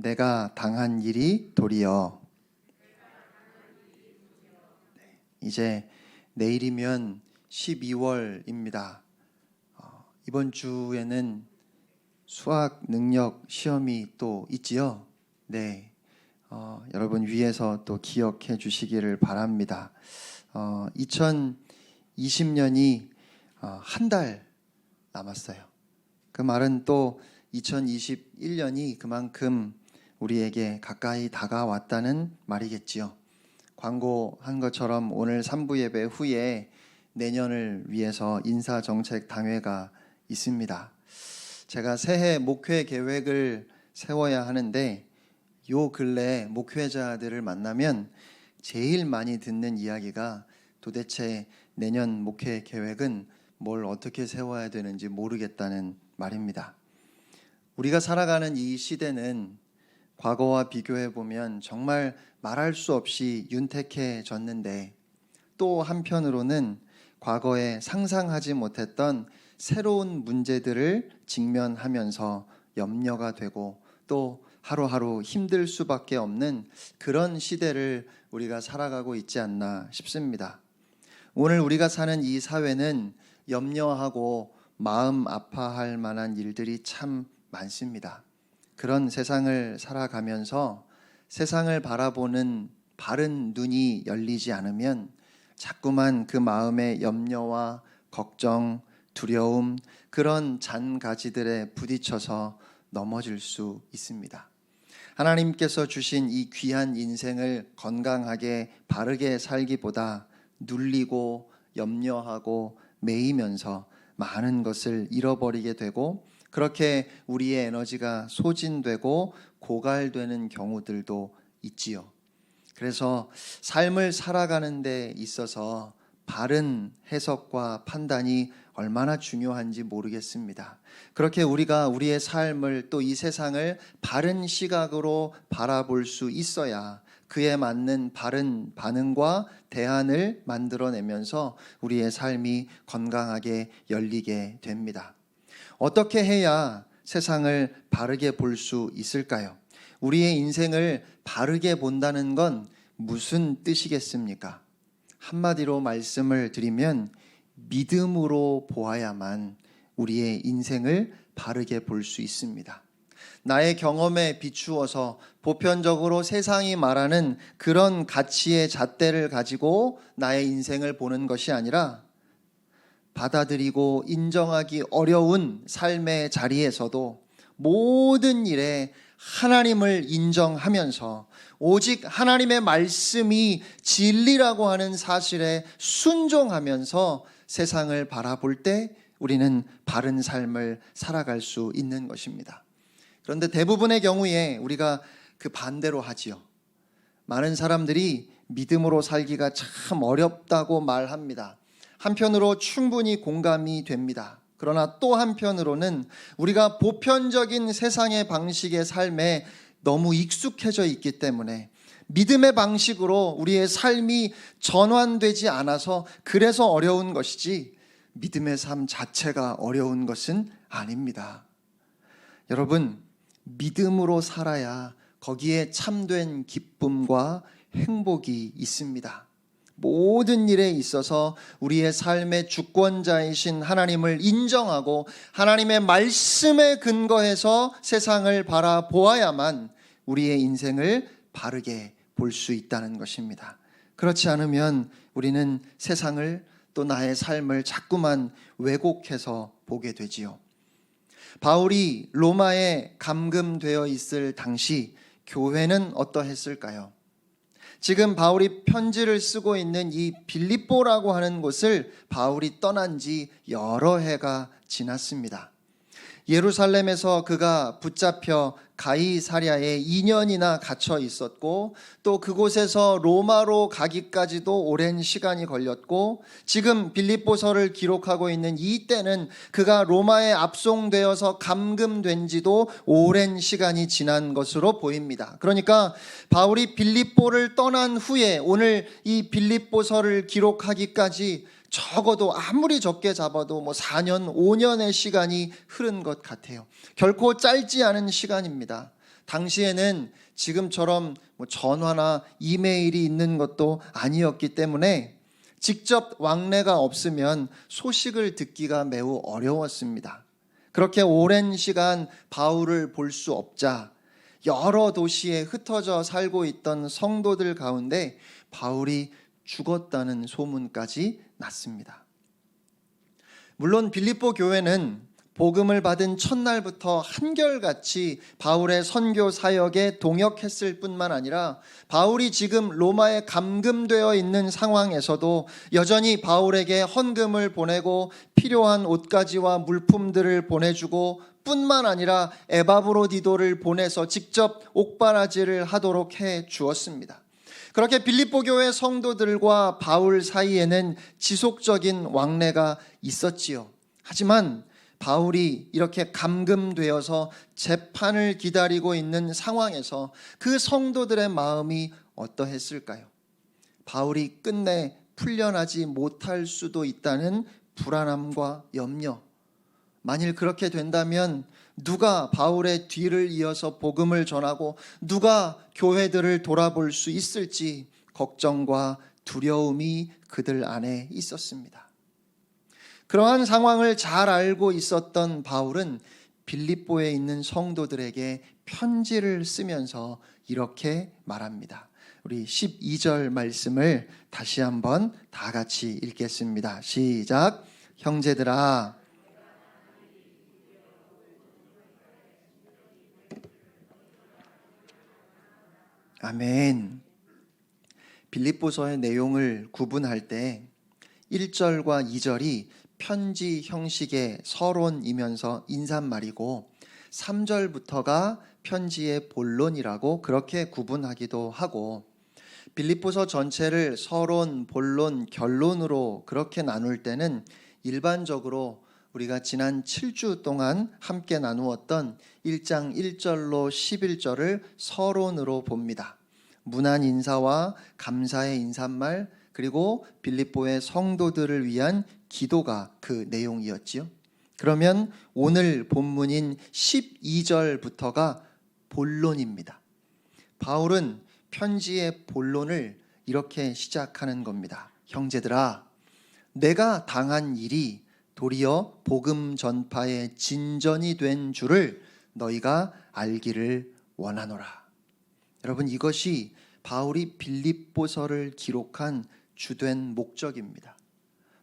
내가 당한 일이 도리어. 이제 내일이면 12월입니다. 이번 주에는 수학 능력 시험이 또 있지요. 네, 여러분 위에서 또 기억해 주시기를 바랍니다. 2020년이 한 달 남았어요. 그 말은 또 2021년이 그만큼 우리에게 가까이 다가왔다는 말이겠지요. 광고한 것처럼 오늘 3부 예배 후에 내년을 위해서 인사정책당회가 있습니다. 제가 새해 목회 계획을 세워야 하는데 요 근래 목회자들을 만나면 제일 많이 듣는 이야기가 도대체 내년 목회 계획은 뭘 어떻게 세워야 되는지 모르겠다는 말입니다. 우리가 살아가는 이 시대는 과거와 비교해 보면 정말 말할 수 없이 윤택해졌는데 또 한편으로는 과거에 상상하지 못했던 새로운 문제들을 직면하면서 염려가 되고 또 하루하루 힘들 수밖에 없는 그런 시대를 우리가 살아가고 있지 않나 싶습니다. 오늘 우리가 사는 이 사회는 염려하고 마음 아파할 만한 일들이 참 많습니다. 그런 세상을 살아가면서 세상을 바라보는 바른 눈이 열리지 않으면 자꾸만 그 마음의 염려와 걱정, 두려움, 그런 잔가지들에 부딪혀서 넘어질 수 있습니다. 하나님께서 주신 이 귀한 인생을 건강하게 바르게 살기보다 눌리고 염려하고 매이면서 많은 것을 잃어버리게 되고 그렇게 우리의 에너지가 소진되고 고갈되는 경우들도 있지요. 그래서 삶을 살아가는 데 있어서 바른 해석과 판단이 얼마나 중요한지 모르겠습니다. 그렇게 우리가 우리의 삶을 또 이 세상을 바른 시각으로 바라볼 수 있어야 그에 맞는 바른 반응과 대안을 만들어내면서 우리의 삶이 건강하게 열리게 됩니다. 어떻게 해야 세상을 바르게 볼 수 있을까요? 우리의 인생을 바르게 본다는 건 무슨 뜻이겠습니까? 한마디로 말씀을 드리면 믿음으로 보아야만 우리의 인생을 바르게 볼 수 있습니다. 나의 경험에 비추어서 보편적으로 세상이 말하는 그런 가치의 잣대를 가지고 나의 인생을 보는 것이 아니라 받아들이고 인정하기 어려운 삶의 자리에서도 모든 일에 하나님을 인정하면서 오직 하나님의 말씀이 진리라고 하는 사실에 순종하면서 세상을 바라볼 때 우리는 바른 삶을 살아갈 수 있는 것입니다. 그런데 대부분의 경우에 우리가 그 반대로 하지요. 많은 사람들이 믿음으로 살기가 참 어렵다고 말합니다. 한편으로 충분히 공감이 됩니다. 그러나 또 한편으로는 우리가 보편적인 세상의 방식의 삶에 너무 익숙해져 있기 때문에 믿음의 방식으로 우리의 삶이 전환되지 않아서 그래서 어려운 것이지 믿음의 삶 자체가 어려운 것은 아닙니다. 여러분, 믿음으로 살아야 거기에 참된 기쁨과 행복이 있습니다. 모든 일에 있어서 우리의 삶의 주권자이신 하나님을 인정하고 하나님의 말씀에 근거해서 세상을 바라보아야만 우리의 인생을 바르게 볼 수 있다는 것입니다. 그렇지 않으면 우리는 세상을 또 나의 삶을 자꾸만 왜곡해서 보게 되지요. 바울이 로마에 감금되어 있을 당시 교회는 어떠했을까요? 지금 바울이 편지를 쓰고 있는 이 빌립보라고 하는 곳을 바울이 떠난 지 여러 해가 지났습니다. 예루살렘에서 그가 붙잡혀 가이사랴에 2년이나 갇혀 있었고 또 그곳에서 로마로 가기까지도 오랜 시간이 걸렸고 지금 빌립보서를 기록하고 있는 이때는 그가 로마에 압송되어서 감금된 지도 오랜 시간이 지난 것으로 보입니다. 그러니까 바울이 빌립보를 떠난 후에 오늘 이 빌립보서를 기록하기까지 적어도 아무리 적게 잡아도 4년, 5년의 시간이 흐른 것 같아요. 결코 짧지 않은 시간입니다. 당시에는 지금처럼 전화나 이메일이 있는 것도 아니었기 때문에 직접 왕래가 없으면 소식을 듣기가 매우 어려웠습니다. 그렇게 오랜 시간 바울을 볼 수 없자 여러 도시에 흩어져 살고 있던 성도들 가운데 바울이 죽었다는 소문까지 났습니다. 물론 빌립보 교회는 복음을 받은 첫날부터 한결같이 바울의 선교 사역에 동역했을 뿐만 아니라 바울이 지금 로마에 감금되어 있는 상황에서도 여전히 바울에게 헌금을 보내고 필요한 옷가지와 물품들을 보내주고 뿐만 아니라 에바브로디도를 보내서 직접 옥바라지를 하도록 해 주었습니다. 그렇게 빌립보 교회 성도들과 바울 사이에는 지속적인 왕래가 있었지요. 하지만 바울이 이렇게 감금되어서 재판을 기다리고 있는 상황에서 그 성도들의 마음이 어떠했을까요? 바울이 끝내 풀려나지 못할 수도 있다는 불안함과 염려. 만일 그렇게 된다면 누가 바울의 뒤를 이어서 복음을 전하고 누가 교회들을 돌아볼 수 있을지 걱정과 두려움이 그들 안에 있었습니다. 그러한 상황을 잘 알고 있었던 바울은 빌립보에 있는 성도들에게 편지를 쓰면서 이렇게 말합니다. 우리 12절 말씀을 다시 한번 다 같이 읽겠습니다. 시작. 형제들아, 아멘. 빌립보서의 내용을 구분할 때 1절과 2절이 편지 형식의 서론이면서 인사말이고 3절부터가 편지의 본론이라고 그렇게 구분하기도 하고, 빌립보서 전체를 서론, 본론, 결론으로 그렇게 나눌 때는 일반적으로 우리가 지난 7주 동안 함께 나누었던 1장 1절로 11절을 서론으로 봅니다. 문안 인사와 감사의 인사말, 그리고 빌립보의 성도들을 위한 기도가 그 내용이었지요. 그러면 오늘 본문인 12절부터가 본론입니다. 바울은 편지의 본론을 이렇게 시작하는 겁니다. 형제들아, 내가 당한 일이 도리어 복음 전파의 진전이 된 줄을 너희가 알기를 원하노라. 여러분, 이것이 바울이 빌립보서를 기록한 주된 목적입니다.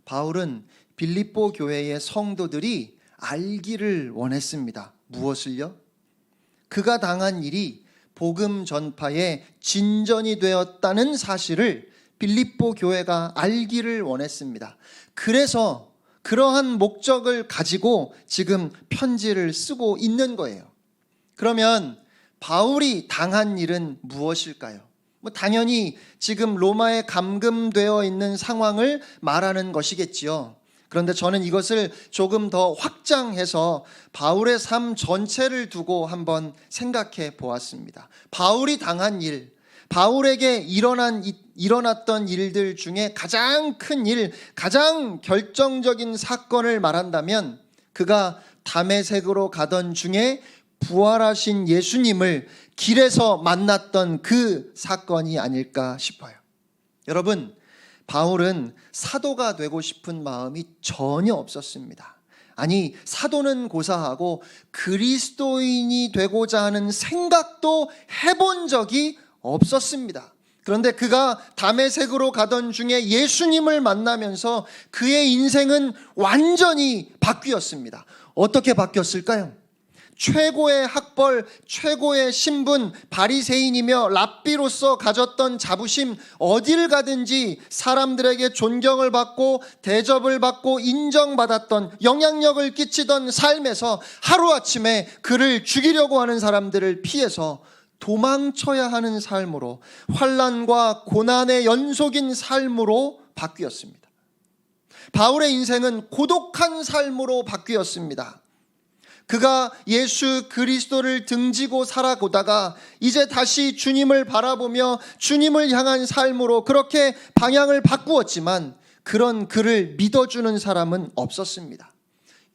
바울은 빌립보 교회의 성도들이 알기를 원했습니다. 무엇을요? 그가 당한 일이 복음 전파의 진전이 되었다는 사실을 빌립보 교회가 알기를 원했습니다. 그래서 그러한 목적을 가지고 지금 편지를 쓰고 있는 거예요. 그러면 바울이 당한 일은 무엇일까요? 당연히 지금 로마에 감금되어 있는 상황을 말하는 것이겠지요. 그런데 저는 이것을 조금 더 확장해서 바울의 삶 전체를 두고 한번 생각해 보았습니다. 바울이 당한 일, 바울에게 일어났던 일들 중에 가장 큰 일, 가장 결정적인 사건을 말한다면 그가 다메섹으로 가던 중에 부활하신 예수님을 길에서 만났던 그 사건이 아닐까 싶어요. 여러분, 바울은 사도가 되고 싶은 마음이 전혀 없었습니다. 아니, 사도는 고사하고 그리스도인이 되고자 하는 생각도 해본 적이 없었습니다. 그런데 그가 다메섹으로 가던 중에 예수님을 만나면서 그의 인생은 완전히 바뀌었습니다. 어떻게 바뀌었을까요? 최고의 학벌, 최고의 신분, 바리새인이며 랍비로서 가졌던 자부심, 어딜 가든지 사람들에게 존경을 받고 대접을 받고 인정받았던, 영향력을 끼치던 삶에서 하루아침에 그를 죽이려고 하는 사람들을 피해서 도망쳐야 하는 삶으로, 환난과 고난의 연속인 삶으로 바뀌었습니다. 바울의 인생은 고독한 삶으로 바뀌었습니다. 그가 예수 그리스도를 등지고 살아보다가 이제 다시 주님을 바라보며 주님을 향한 삶으로 그렇게 방향을 바꾸었지만 그런 그를 믿어주는 사람은 없었습니다.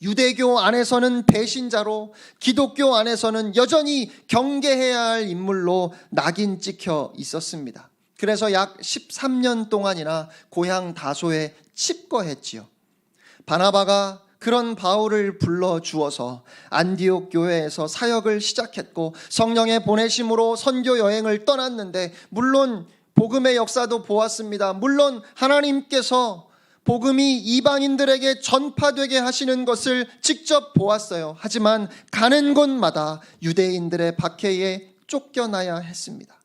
유대교 안에서는 배신자로, 기독교 안에서는 여전히 경계해야 할 인물로 낙인 찍혀 있었습니다. 그래서 약 13년 동안이나 고향 다소에 칩거했지요. 바나바가 그런 바울을 불러주어서 안디옥 교회에서 사역을 시작했고 성령의 보내심으로 선교 여행을 떠났는데, 물론 복음의 역사도 보았습니다. 물론 하나님께서 복음이 이방인들에게 전파되게 하시는 것을 직접 보았어요. 하지만 가는 곳마다 유대인들의 박해에 쫓겨나야 했습니다.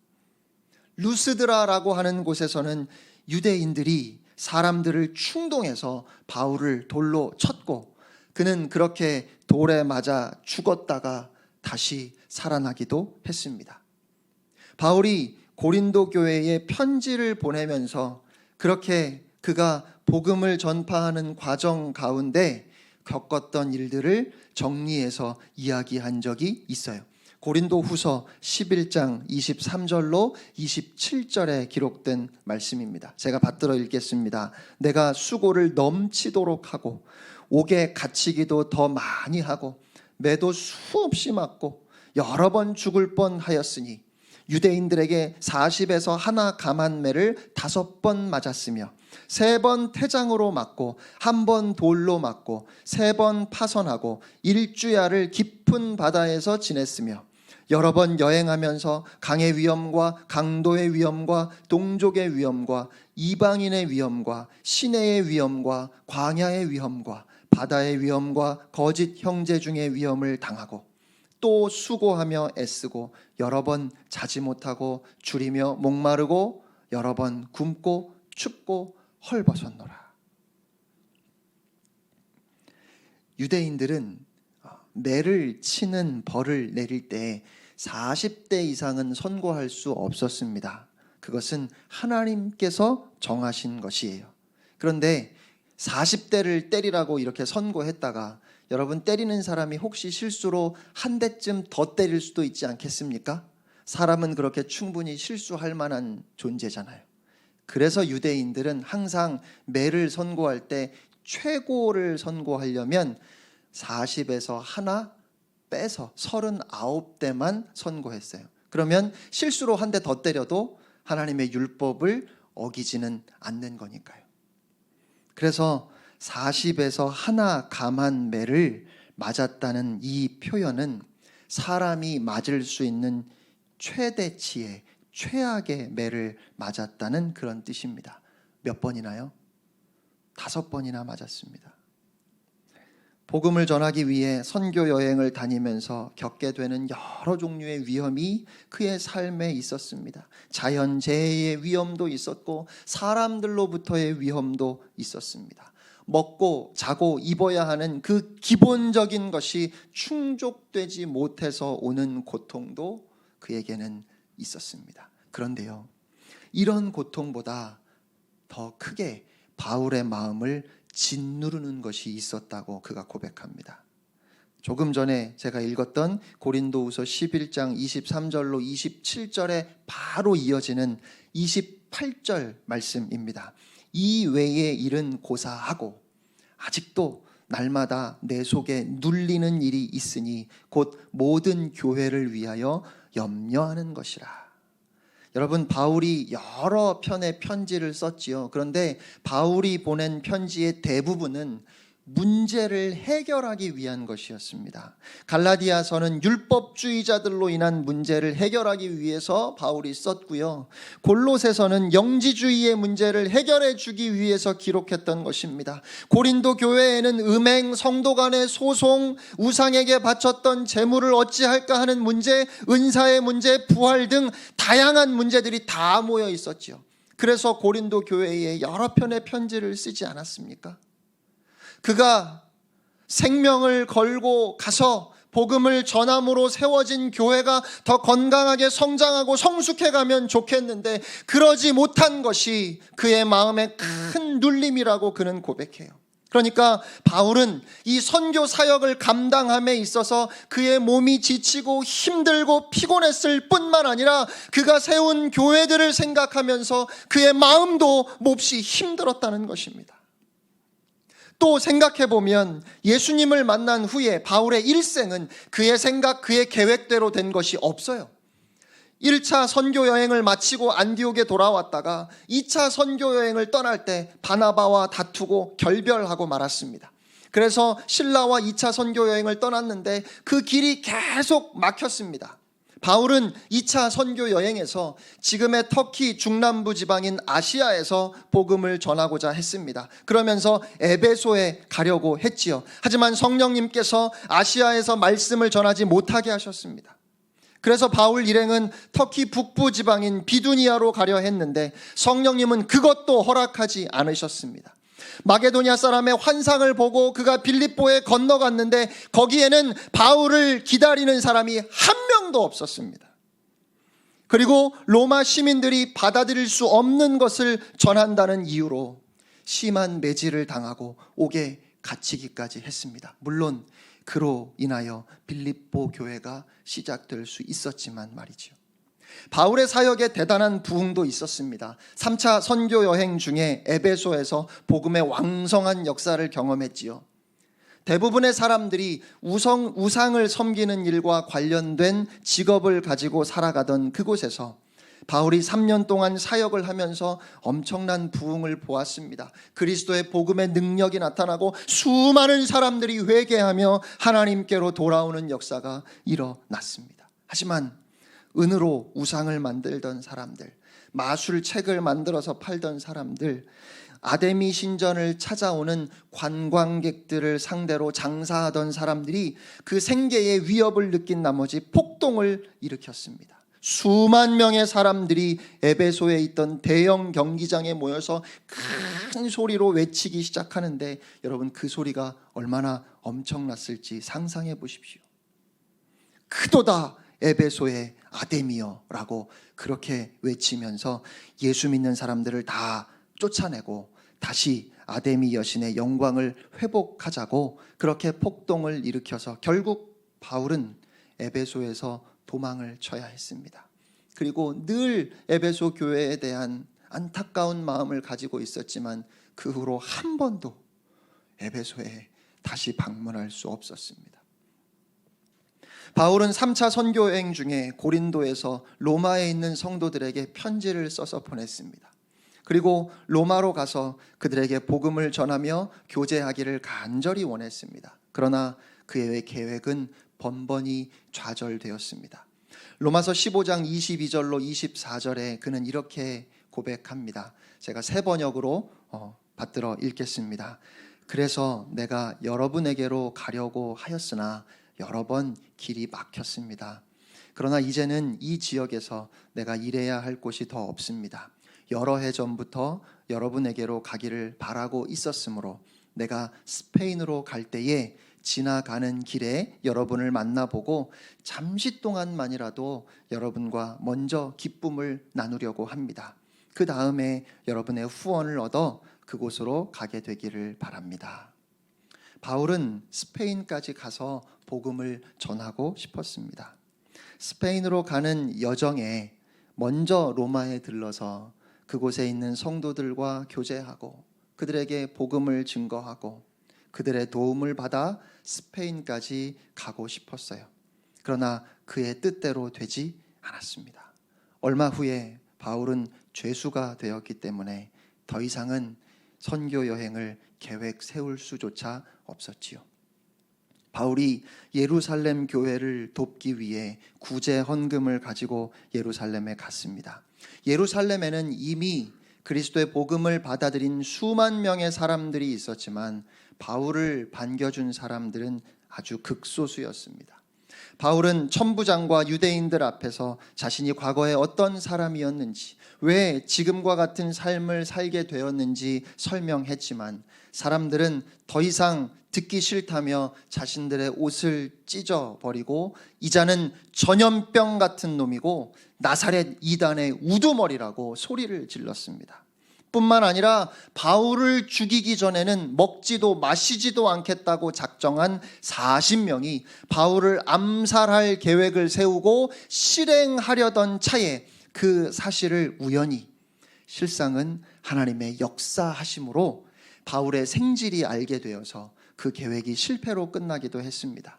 루스드라라고 하는 곳에서는 유대인들이 사람들을 충동해서 바울을 돌로 쳤고, 그는 그렇게 돌에 맞아 죽었다가 다시 살아나기도 했습니다. 바울이 고린도 교회에 편지를 보내면서 그렇게 그가 복음을 전파하는 과정 가운데 겪었던 일들을 정리해서 이야기한 적이 있어요. 고린도 후서 11장 23절로 27절에 기록된 말씀입니다. 제가 받들어 읽겠습니다. 내가 수고를 넘치도록 하고 옥에 갇히기도 더 많이 하고 매도 수없이 맞고 여러 번 죽을 뻔하였으니 유대인들에게 40에서 하나 감한매를 5번 맞았으며 3번 태장으로 맞고 1번 돌로 맞고 3번 파선하고 일주야를 깊은 바다에서 지냈으며 여러 번 여행하면서 강의 위험과 강도의 위험과 동족의 위험과 이방인의 위험과 시내의 위험과 광야의 위험과 바다의 위험과 거짓 형제 중의 위험을 당하고 또 수고하며 애쓰고 여러 번 자지 못하고 줄이며 목마르고 여러 번 굶고 춥고 헐벗었노라. 유대인들은 매를 치는 벌을 내릴 때 40대 이상은 선고할 수 없었습니다. 그것은 하나님께서 정하신 것이에요. 그런데 40대를 때리라고 이렇게 선고했다가 여러분, 때리는 사람이 혹시 실수로 한 대쯤 더 때릴 수도 있지 않겠습니까? 사람은 그렇게 충분히 실수할 만한 존재잖아요. 그래서 유대인들은 항상 매를 선고할 때 최고를 선고하려면 40에서 하나 빼서 39대만 선고했어요. 그러면 실수로 한 대 더 때려도 하나님의 율법을 어기지는 않는 거니까요. 그래서 40에서 하나 감한 매를 맞았다는 이 표현은 사람이 맞을 수 있는 최대치의 최악의 매를 맞았다는 그런 뜻입니다. 몇 번이나요? 5번이나 맞았습니다. 복음을 전하기 위해 선교 여행을 다니면서 겪게 되는 여러 종류의 위험이 그의 삶에 있었습니다. 자연재해의 위험도 있었고 사람들로부터의 위험도 있었습니다. 먹고 자고 입어야 하는 그 기본적인 것이 충족되지 못해서 오는 고통도 그에게는 있었습니다. 그런데요, 이런 고통보다 더 크게 바울의 마음을 짓누르는 것이 있었다고 그가 고백합니다. 조금 전에 제가 읽었던 고린도후서 11장 23절로 27절에 바로 이어지는 28절 말씀입니다. 이 외의 일은 고사하고 아직도 날마다 내 속에 눌리는 일이 있으니 곧 모든 교회를 위하여 염려하는 것이라. 여러분, 바울이 여러 편의 편지를 썼지요. 그런데 바울이 보낸 편지의 대부분은 문제를 해결하기 위한 것이었습니다. 갈라디아서는 율법주의자들로 인한 문제를 해결하기 위해서 바울이 썼고요. 골로새서는 영지주의의 문제를 해결해 주기 위해서 기록했던 것입니다. 고린도 교회에는 음행, 성도 간의 소송, 우상에게 바쳤던 재물을 어찌할까 하는 문제, 은사의 문제, 부활 등 다양한 문제들이 다 모여 있었지요. 그래서 고린도 교회에 여러 편의 편지를 쓰지 않았습니까? 그가 생명을 걸고 가서 복음을 전함으로 세워진 교회가 더 건강하게 성장하고 성숙해가면 좋겠는데 그러지 못한 것이 그의 마음의 큰 눌림이라고 그는 고백해요. 그러니까 바울은 이 선교 사역을 감당함에 있어서 그의 몸이 지치고 힘들고 피곤했을 뿐만 아니라 그가 세운 교회들을 생각하면서 그의 마음도 몹시 힘들었다는 것입니다. 또 생각해보면 예수님을 만난 후에 바울의 일생은 그의 생각, 그의 계획대로 된 것이 없어요. 1차 선교 여행을 마치고 안디옥에 돌아왔다가 2차 선교 여행을 떠날 때 바나바와 다투고 결별하고 말았습니다. 그래서 신라와 2차 선교 여행을 떠났는데 그 길이 계속 막혔습니다. 바울은 2차 선교 여행에서 지금의 터키 중남부 지방인 아시아에서 복음을 전하고자 했습니다. 그러면서 에베소에 가려고 했지요. 하지만 성령님께서 아시아에서 말씀을 전하지 못하게 하셨습니다. 그래서 바울 일행은 터키 북부 지방인 비두니아로 가려 했는데 성령님은 그것도 허락하지 않으셨습니다. 마게도니아 사람의 환상을 보고 그가 빌립보에 건너갔는데 거기에는 바울을 기다리는 사람이 한 명도 없었습니다. 그리고 로마 시민들이 받아들일 수 없는 것을 전한다는 이유로 심한 매질을 당하고 옥에 갇히기까지 했습니다. 물론 그로 인하여 빌립보 교회가 시작될 수 있었지만 말이죠. 바울의 사역에 대단한 부흥도 있었습니다. 3차 선교 여행 중에 에베소에서 복음의 왕성한 역사를 경험했지요. 대부분의 사람들이 우상을 섬기는 일과 관련된 직업을 가지고 살아가던 그곳에서 바울이 3년 동안 사역을 하면서 엄청난 부흥을 보았습니다. 그리스도의 복음의 능력이 나타나고 수많은 사람들이 회개하며 하나님께로 돌아오는 역사가 일어났습니다. 하지만 은으로 우상을 만들던 사람들, 마술책을 만들어서 팔던 사람들, 아데미 신전을 찾아오는 관광객들을 상대로 장사하던 사람들이 그 생계의 위협을 느낀 나머지 폭동을 일으켰습니다. 수만 명의 사람들이 에베소에 있던 대형 경기장에 모여서 큰 소리로 외치기 시작하는데 여러분, 그 소리가 얼마나 엄청났을지 상상해 보십시오. 크도다 에베소의 아데미여라고 그렇게 외치면서 예수 믿는 사람들을 다 쫓아내고 다시 아데미 여신의 영광을 회복하자고 그렇게 폭동을 일으켜서 결국 바울은 에베소에서 도망을 쳐야 했습니다. 그리고 늘 에베소 교회에 대한 안타까운 마음을 가지고 있었지만 그 후로 한 번도 에베소에 다시 방문할 수 없었습니다. 바울은 3차 선교 여행 중에 고린도에서 로마에 있는 성도들에게 편지를 써서 보냈습니다. 그리고 로마로 가서 그들에게 복음을 전하며 교제하기를 간절히 원했습니다. 그러나 그의 계획은 번번이 좌절되었습니다. 로마서 15장 22절로 24절에 그는 이렇게 고백합니다. 제가 세 번역으로 받들어 읽겠습니다. 그래서 내가 여러분에게로 가려고 하였으나 여러 번 길이 막혔습니다. 그러나 이제는 이 지역에서 내가 일해야 할 곳이 더 없습니다. 여러 해 전부터 여러분에게로 가기를 바라고 있었으므로 내가 스페인으로 갈 때에 지나가는 길에 여러분을 만나보고 잠시 동안만이라도 여러분과 먼저 기쁨을 나누려고 합니다. 그 다음에 여러분의 후원을 얻어 그곳으로 가게 되기를 바랍니다. 바울은 스페인까지 가서 복음을 전하고 싶었습니다. 스페인으로 가는 여정에 먼저 로마에 들러서 그곳에 있는 성도들과 교제하고 그들에게 복음을 증거하고 그들의 도움을 받아 스페인까지 가고 싶었어요. 그러나 그의 뜻대로 되지 않았습니다. 얼마 후에 바울은 죄수가 되었기 때문에 더 이상은 선교 여행을 계획 세울 수조차 없었지요. 바울이 예루살렘 교회를 돕기 위해 구제 헌금을 가지고 예루살렘에 갔습니다. 예루살렘에는 이미 그리스도의 복음을 받아들인 수만 명의 사람들이 있었지만 바울을 반겨준 사람들은 아주 극소수였습니다. 바울은 천부장과 유대인들 앞에서 자신이 과거에 어떤 사람이었는지, 왜 지금과 같은 삶을 살게 되었는지 설명했지만 사람들은 더 이상 듣기 싫다며 자신들의 옷을 찢어버리고 이자는 전염병 같은 놈이고 나사렛 이단의 우두머리라고 소리를 질렀습니다. 뿐만 아니라 바울을 죽이기 전에는 먹지도 마시지도 않겠다고 작정한 40명이 바울을 암살할 계획을 세우고 실행하려던 차에 그 사실을 우연히, 실상은 하나님의 역사하심으로 바울의 생질이 알게 되어서 그 계획이 실패로 끝나기도 했습니다.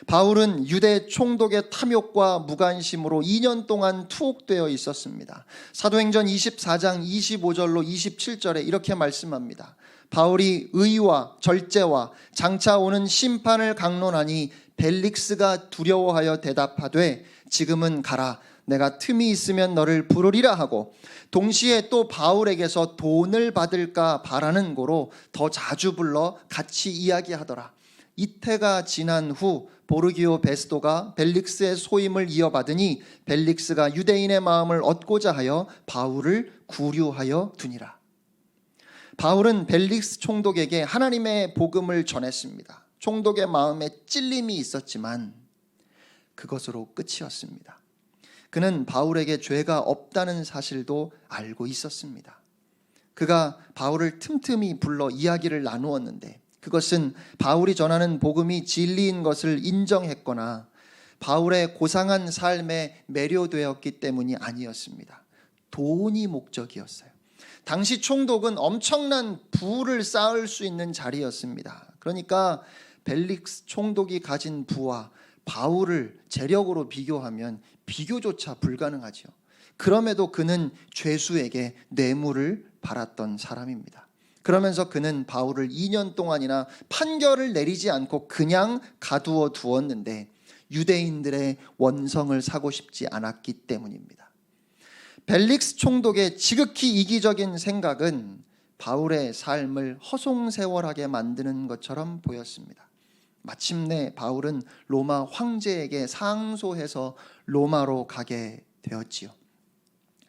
바울은 유대 총독의 탐욕과 무관심으로 2년 동안 투옥되어 있었습니다. 사도행전 24장 25절로 27절에 이렇게 말씀합니다. 바울이 의와 절제와 장차 오는 심판을 강론하니 벨릭스가 두려워하여 대답하되 지금은 가라. 내가 틈이 있으면 너를 부르리라 하고 동시에 또 바울에게서 돈을 받을까 바라는 고로 더 자주 불러 같이 이야기하더라. 이태가 지난 후 보르기오 베스도가 벨릭스의 소임을 이어받으니 벨릭스가 유대인의 마음을 얻고자 하여 바울을 구류하여 두니라. 바울은 벨릭스 총독에게 하나님의 복음을 전했습니다. 총독의 마음에 찔림이 있었지만 그것으로 끝이었습니다. 그는 바울에게 죄가 없다는 사실도 알고 있었습니다. 그가 바울을 틈틈이 불러 이야기를 나누었는데 그것은 바울이 전하는 복음이 진리인 것을 인정했거나 바울의 고상한 삶에 매료되었기 때문이 아니었습니다. 돈이 목적이었어요. 당시 총독은 엄청난 부를 쌓을 수 있는 자리였습니다. 그러니까 벨릭스 총독이 가진 부와 바울을 재력으로 비교하면 비교조차 불가능하죠. 그럼에도 그는 죄수에게 뇌물을 받았던 사람입니다. 그러면서 그는 바울을 2년 동안이나 판결을 내리지 않고 그냥 가두어 두었는데 유대인들의 원성을 사고 싶지 않았기 때문입니다. 벨릭스 총독의 지극히 이기적인 생각은 바울의 삶을 허송세월하게 만드는 것처럼 보였습니다. 마침내 바울은 로마 황제에게 상소해서 로마로 가게 되었지요.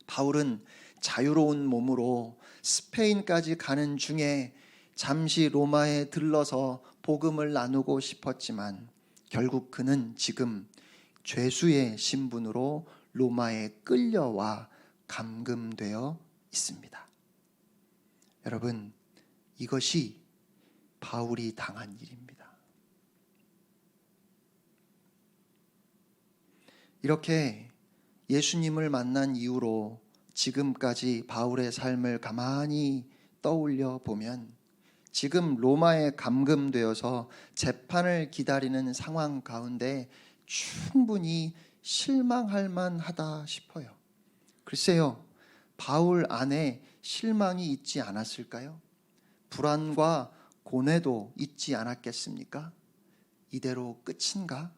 바울은 자유로운 몸으로 스페인까지 가는 중에 잠시 로마에 들러서 복음을 나누고 싶었지만 결국 그는 지금 죄수의 신분으로 로마에 끌려와 감금되어 있습니다. 여러분, 이것이 바울이 당한 일입니다. 이렇게 예수님을 만난 이후로 지금까지 바울의 삶을 가만히 떠올려 보면 지금 로마에 감금되어서 재판을 기다리는 상황 가운데 충분히 실망할 만하다 싶어요. 글쎄요, 바울 안에 실망이 있지 않았을까요? 불안과 고뇌도 있지 않았겠습니까? 이대로 끝인가?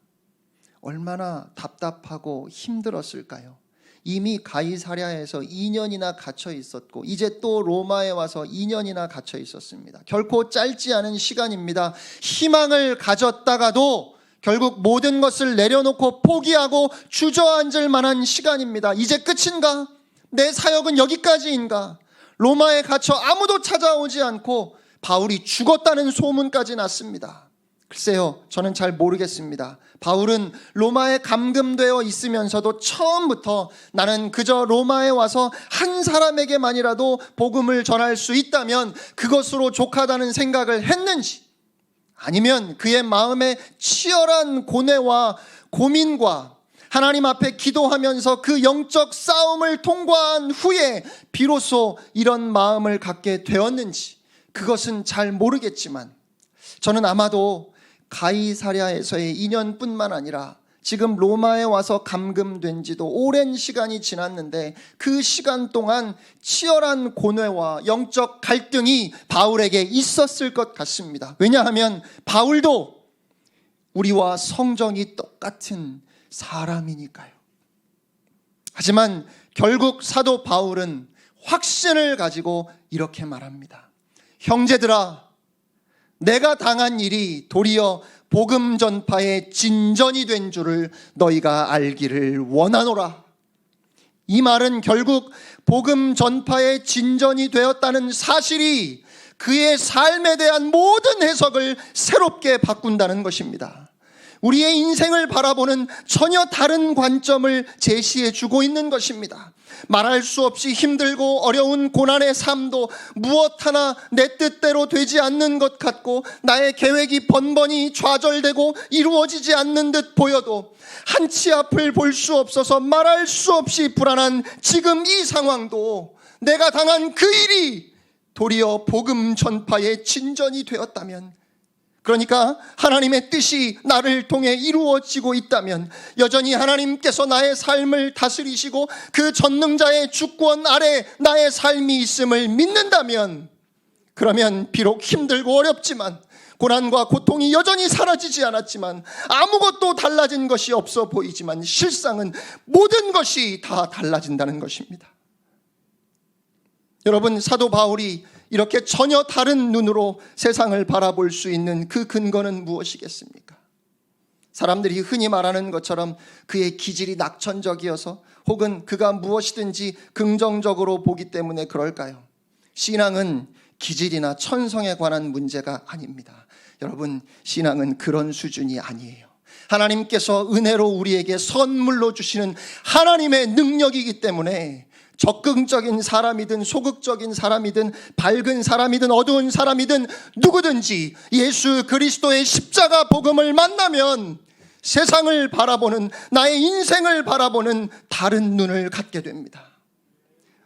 얼마나 답답하고 힘들었을까요? 이미 가이사랴에서 2년이나 갇혀 있었고 이제 또 로마에 와서 2년이나 갇혀 있었습니다. 결코 짧지 않은 시간입니다. 희망을 가졌다가도 결국 모든 것을 내려놓고 포기하고 주저앉을 만한 시간입니다. 이제 끝인가? 내 사역은 여기까지인가? 로마에 갇혀 아무도 찾아오지 않고 바울이 죽었다는 소문까지 났습니다. 글쎄요, 저는 잘 모르겠습니다. 바울은 로마에 감금되어 있으면서도 처음부터 나는 그저 로마에 와서 한 사람에게만이라도 복음을 전할 수 있다면 그것으로 족하다는 생각을 했는지, 아니면 그의 마음에 치열한 고뇌와 고민과 하나님 앞에 기도하면서 그 영적 싸움을 통과한 후에 비로소 이런 마음을 갖게 되었는지, 그것은 잘 모르겠지만 저는 아마도 가이사랴에서의 2년뿐만 아니라 지금 로마에 와서 감금된 지도 오랜 시간이 지났는데 그 시간 동안 치열한 고뇌와 영적 갈등이 바울에게 있었을 것 같습니다. 왜냐하면 바울도 우리와 성정이 똑같은 사람이니까요. 하지만 결국 사도 바울은 확신을 가지고 이렇게 말합니다. 형제들아, 내가 당한 일이 도리어 복음 전파의 진전이 된 줄을 너희가 알기를 원하노라. 이 말은 결국 복음 전파의 진전이 되었다는 사실이 그의 삶에 대한 모든 해석을 새롭게 바꾼다는 것입니다. 우리의 인생을 바라보는 전혀 다른 관점을 제시해 주고 있는 것입니다. 말할 수 없이 힘들고 어려운 고난의 삶도 무엇 하나 내 뜻대로 되지 않는 것 같고 나의 계획이 번번이 좌절되고 이루어지지 않는 듯 보여도 한치 앞을 볼 수 없어서 말할 수 없이 불안한 지금 이 상황도 내가 당한 그 일이 도리어 복음 전파의 진전이 되었다면, 그러니까 하나님의 뜻이 나를 통해 이루어지고 있다면, 여전히 하나님께서 나의 삶을 다스리시고 그 전능자의 주권 아래 나의 삶이 있음을 믿는다면, 그러면 비록 힘들고 어렵지만, 고난과 고통이 여전히 사라지지 않았지만, 아무것도 달라진 것이 없어 보이지만 실상은 모든 것이 다 달라진다는 것입니다. 여러분, 사도 바울이 이렇게 전혀 다른 눈으로 세상을 바라볼 수 있는 그 근거는 무엇이겠습니까? 사람들이 흔히 말하는 것처럼 그의 기질이 낙천적이어서, 혹은 그가 무엇이든지 긍정적으로 보기 때문에 그럴까요? 신앙은 기질이나 천성에 관한 문제가 아닙니다. 여러분, 신앙은 그런 수준이 아니에요. 하나님께서 은혜로 우리에게 선물로 주시는 하나님의 능력이기 때문에 적극적인 사람이든 소극적인 사람이든 밝은 사람이든 어두운 사람이든 누구든지 예수 그리스도의 십자가 복음을 만나면 세상을 바라보는, 나의 인생을 바라보는 다른 눈을 갖게 됩니다.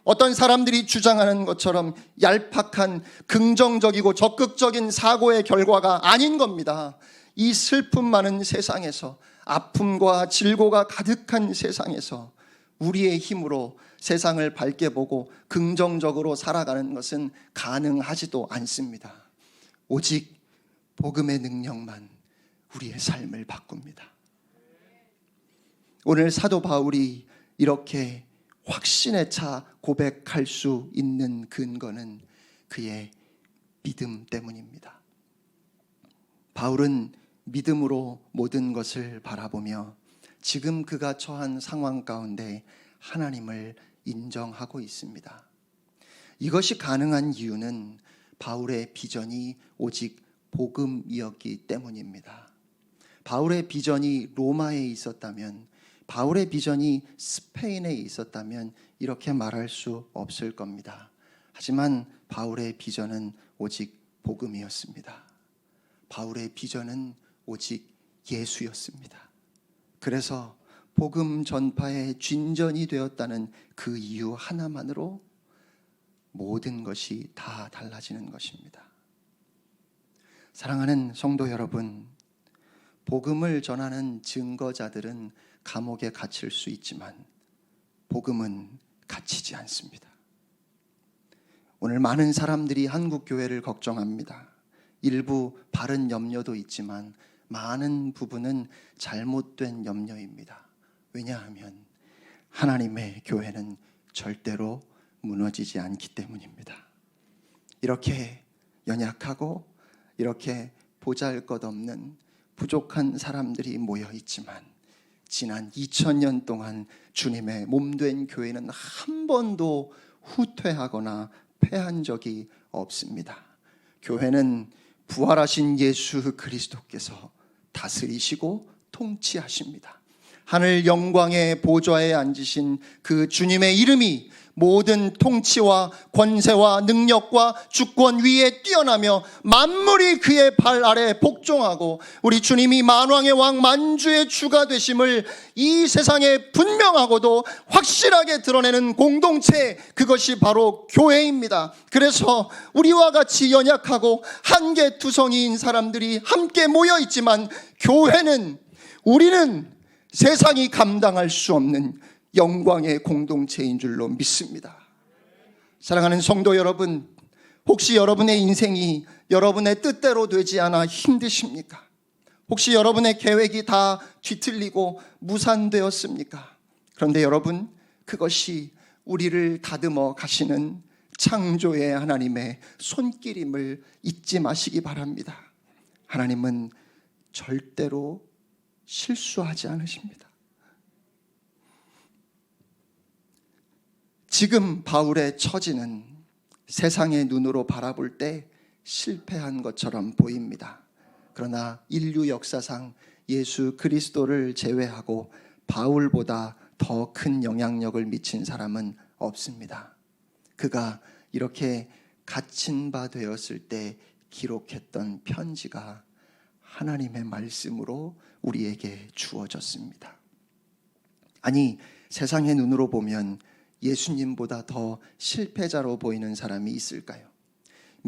어떤 사람들이 주장하는 것처럼 얄팍한 긍정적이고 적극적인 사고의 결과가 아닌 겁니다. 이 슬픔 많은 세상에서, 아픔과 질고가 가득한 세상에서 우리의 힘으로 세상을 밝게 보고 긍정적으로 살아가는 것은 가능하지도 않습니다. 오직 복음의 능력만 우리의 삶을 바꿉니다. 오늘 사도 바울이 이렇게 확신에 차 고백할 수 있는 근거는 그의 믿음 때문입니다. 바울은 믿음으로 모든 것을 바라보며 지금 그가 처한 상황 가운데 하나님을 인정하고 있습니다. 이것이 가능한 이유는 바울의 비전이 오직 복음이었기 때문입니다. 바울의 비전이 로마에 있었다면, 바울의 비전이 스페인에 있었다면 이렇게 말할 수 없을 겁니다. 하지만 바울의 비전은 오직 복음이었습니다. 바울의 비전은 오직 예수였습니다. 그래서 복음 전파의 진전이 되었다는 그 이유 하나만으로 모든 것이 다 달라지는 것입니다. 사랑하는 성도 여러분, 복음을 전하는 증거자들은 감옥에 갇힐 수 있지만 복음은 갇히지 않습니다. 오늘 많은 사람들이 한국 교회를 걱정합니다. 일부 바른 염려도 있지만 많은 부분은 잘못된 염려입니다. 왜냐하면 하나님의 교회는 절대로 무너지지 않기 때문입니다. 이렇게 연약하고 이렇게 보잘것없는 부족한 사람들이 모여 있지만 지난 2000년 동안 주님의 몸된 교회는 한 번도 후퇴하거나 패한 적이 없습니다. 교회는 부활하신 예수 그리스도께서 다스리시고 통치하십니다. 하늘 영광의 보좌에 앉으신 그 주님의 이름이 모든 통치와 권세와 능력과 주권 위에 뛰어나며 만물이 그의 발 아래 복종하고 우리 주님이 만왕의 왕 만주의 주가 되심을 이 세상에 분명하고도 확실하게 드러내는 공동체, 그것이 바로 교회입니다. 그래서 우리와 같이 연약하고 한계투성이인 사람들이 함께 모여 있지만 교회는, 우리는 세상이 감당할 수 없는 영광의 공동체인 줄로 믿습니다. 사랑하는 성도 여러분, 혹시 여러분의 인생이 여러분의 뜻대로 되지 않아 힘드십니까? 혹시 여러분의 계획이 다 뒤틀리고 무산되었습니까? 그런데 여러분, 그것이 우리를 다듬어 가시는 창조의 하나님의 손길임을 잊지 마시기 바랍니다. 하나님은 절대로 실수하지 않으십니다. 지금 바울의 처지는 세상의 눈으로 바라볼 때 실패한 것처럼 보입니다. 그러나 인류 역사상 예수 그리스도를 제외하고 바울보다 더 큰 영향력을 미친 사람은 없습니다. 그가 이렇게 갇힌 바 되었을 때 기록했던 편지가 하나님의 말씀으로 우리에게 주어졌습니다. 아니, 세상의 눈으로 보면 예수님보다 더 실패자로 보이는 사람이 있을까요?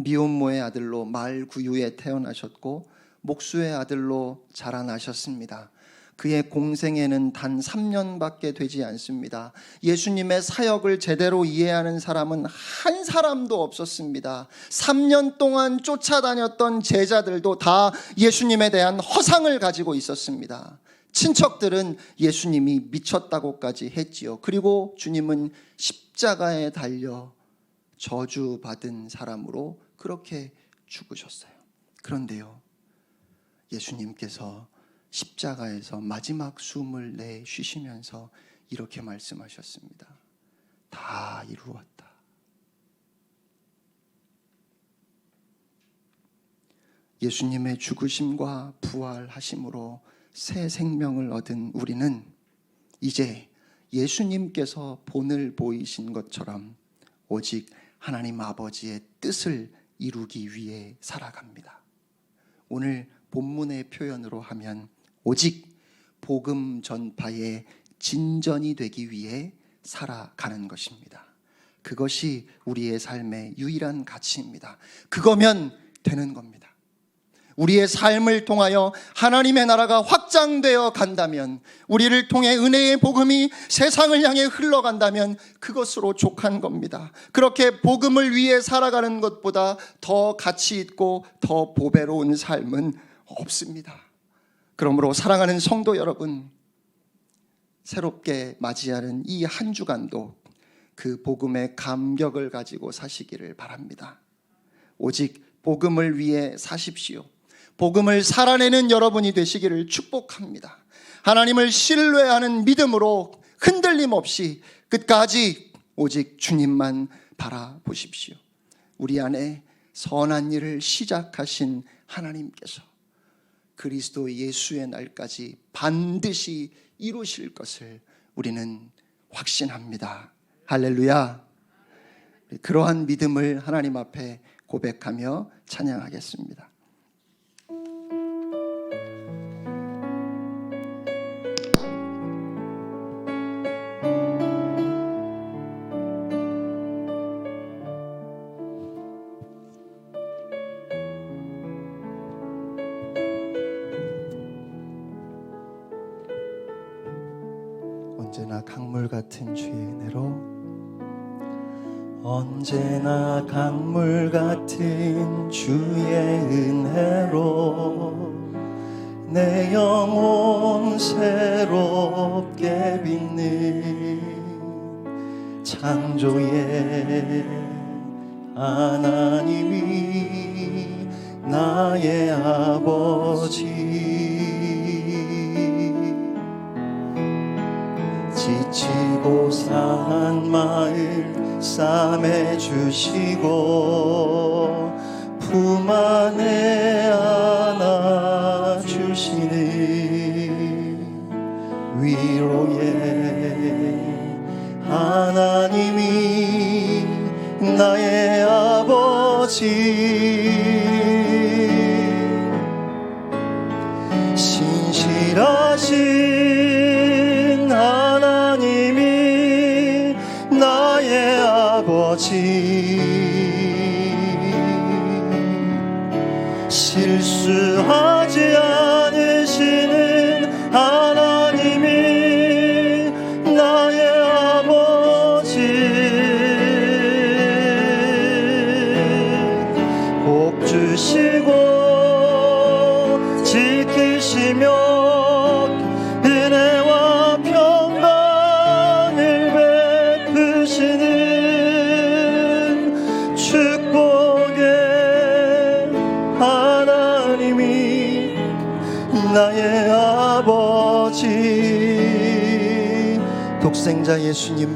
미혼모의 아들로 말구유에 태어나셨고 목수의 아들로 자라나셨습니다. 그의 공생애는 단 3년밖에 되지 않습니다. 예수님의 사역을 제대로 이해하는 사람은 한 사람도 없었습니다. 3년 동안 쫓아다녔던 제자들도 다 예수님에 대한 허상을 가지고 있었습니다. 친척들은 예수님이 미쳤다고까지 했지요. 그리고 주님은 십자가에 달려 저주받은 사람으로 그렇게 죽으셨어요. 그런데요, 예수님께서 십자가에서 마지막 숨을 내쉬시면서 이렇게 말씀하셨습니다. 다 이루었다. 예수님의 죽으심과 부활하심으로 새 생명을 얻은 우리는 이제 예수님께서 본을 보이신 것처럼 오직 하나님 아버지의 뜻을 이루기 위해 살아갑니다. 오늘 본문의 표현으로 하면 오직 복음 전파의 진전이 되기 위해 살아가는 것입니다. 그것이 우리의 삶의 유일한 가치입니다. 그거면 되는 겁니다. 우리의 삶을 통하여 하나님의 나라가 확장되어 간다면, 우리를 통해 은혜의 복음이 세상을 향해 흘러간다면 그것으로 족한 겁니다. 그렇게 복음을 위해 살아가는 것보다 더 가치 있고 더 보배로운 삶은 없습니다. 그러므로 사랑하는 성도 여러분, 새롭게 맞이하는 이 한 주간도 그 복음의 감격을 가지고 사시기를 바랍니다. 오직 복음을 위해 사십시오. 복음을 살아내는 여러분이 되시기를 축복합니다. 하나님을 신뢰하는 믿음으로 흔들림 없이 끝까지 오직 주님만 바라보십시오. 우리 안에 선한 일을 시작하신 하나님께서 그리스도 예수의 날까지 반드시 이루실 것을 우리는 확신합니다. 할렐루야. 그러한 믿음을 하나님 앞에 고백하며 찬양하겠습니다. 언제나 강물 같은 주의 은혜로, 언제나 강물 같은 주의 은혜로 내 영혼 새롭게 빛는 창조의 하나님이 나의 아버지, 지치고 상한 마음 싸매주시고 품 안에 안아주시는 위로의 하나님이 나의 아버지, 신실하신 하나님이 나의 아버지, 실수하지 않으시는 하나님이 나의 아버지, 복 주시고 지키시며 은혜와 평강을 베푸시는 축복의 하나님이 나의 아버지, 독생자 예수님을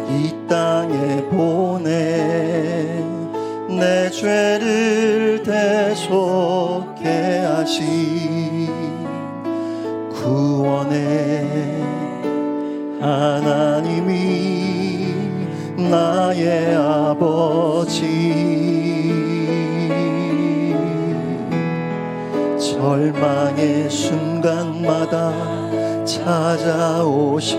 이 땅에 보내 내 죄를 대속해 하신 구원의 하나님이 나의 아버지, 절망의 순간마다 찾아오셔서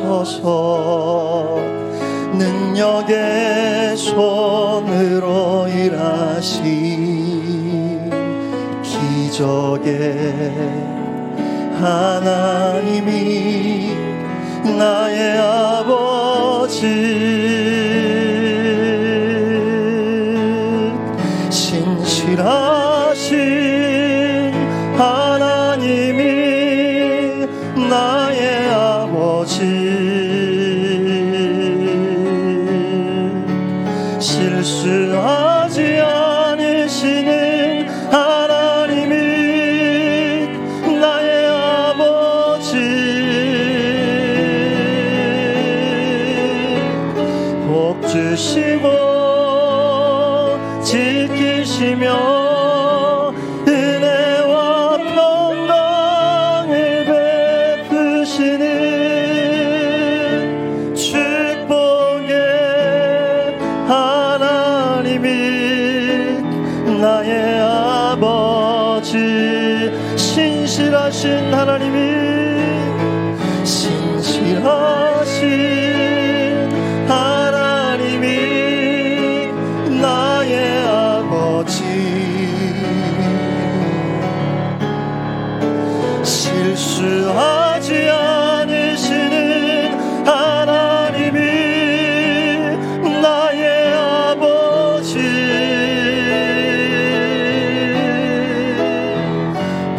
능력의 손으로 일하신 기적의 하나님이 나의 아버지, 신실하신 하나님이 나의 아버지, 실수하지 않으시는 하나님이 나의 아버지, 복 주시고 지키시며 은혜와 평강을 베푸시는 축복의 하나님이 나의 아버지, 신실하신 하나님이, 신실하신 하나님이 나의 아버지, 실수하지 않으시는 하나님이 나의 아버지,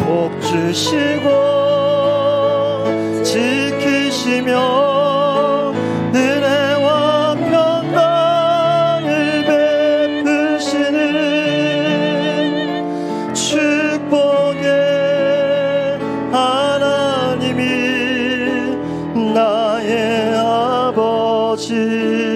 복 주시고 지키시며 은혜와 평강을 베푸시는 축복의 하나님이 나의 아버지.